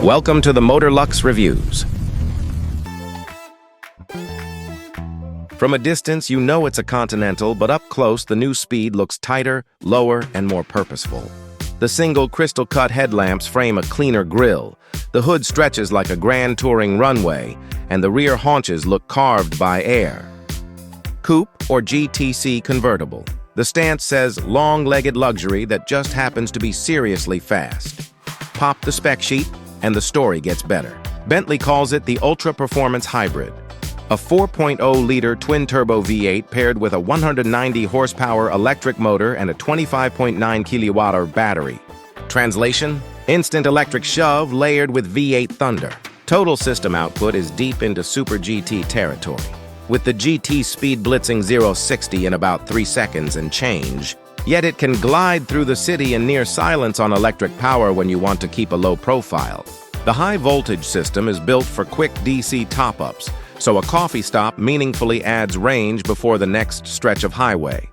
Welcome to the MotorLuxReviews. From a distance, you know it's a Continental, but up close, the new Speed looks tighter, lower, and more purposeful. The single crystal-cut headlamps frame a cleaner grille. The hood stretches like a grand touring runway, and the rear haunches look carved by air. Coupe or GTC convertible. The stance says long-legged luxury that just happens to be seriously fast. Pop the spec sheet, and the story gets better. Bentley calls it the ultra-performance hybrid. A 4.0-liter twin-turbo V8 paired with a 190-horsepower electric motor and a 25.9 kilowatt-hour battery. Translation: instant electric shove layered with V8 thunder. Total system output is deep into Super GT territory. With the GT Speed blitzing 0-60 in about 3 seconds and change, yet it can glide through the city in near silence on electric power when you want to keep a low profile. The high-voltage system is built for quick DC top-ups, so a coffee stop meaningfully adds range before the next stretch of highway.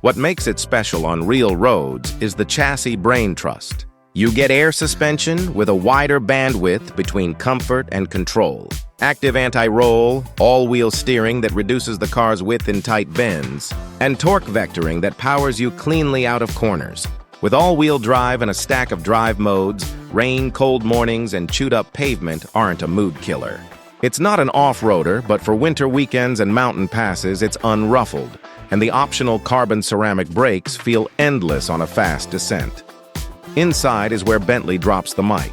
What makes it special on real roads is the chassis brain trust. You get air suspension with a wider bandwidth between comfort and control. Active anti-roll, all-wheel steering that reduces the car's width in tight bends, and torque vectoring that powers you cleanly out of corners. With all-wheel drive and a stack of drive modes, rain, cold mornings, and chewed-up pavement aren't a mood killer. It's not an off-roader, but for winter weekends and mountain passes, it's unruffled, and the optional carbon ceramic brakes feel endless on a fast descent. Inside is where Bentley drops the mic.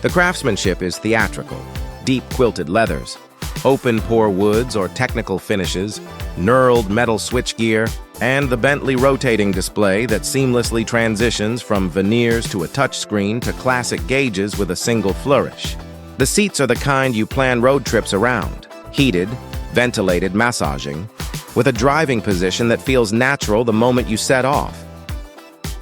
The craftsmanship is theatrical. Deep quilted leathers, open-pore woods or technical finishes, knurled metal switchgear, and the Bentley rotating display that seamlessly transitions from veneers to a touchscreen to classic gauges with a single flourish. The seats are the kind you plan road trips around, heated, ventilated, massaging, with a driving position that feels natural the moment you set off.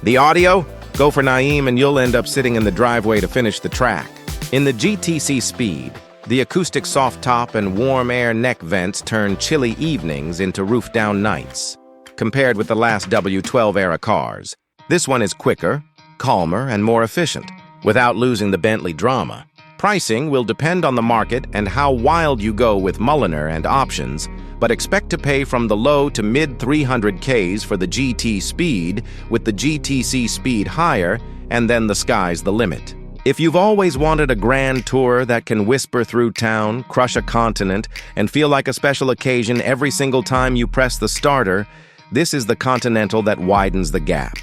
The audio? Go for Naim and you'll end up sitting in the driveway to finish the track. In the GTC Speed, the acoustic soft top and warm air neck vents turn chilly evenings into roof-down nights. Compared with the last W12-era cars, this one is quicker, calmer, and more efficient, without losing the Bentley drama. Pricing will depend on the market and how wild you go with Mulliner and options, but expect to pay from the low to mid 300Ks for the GT Speed, with the GTC Speed higher, and then the sky's the limit. If you've always wanted a grand tour that can whisper through town, crush a continent, and feel like a special occasion every single time you press the starter, this is the Continental that widens the gap.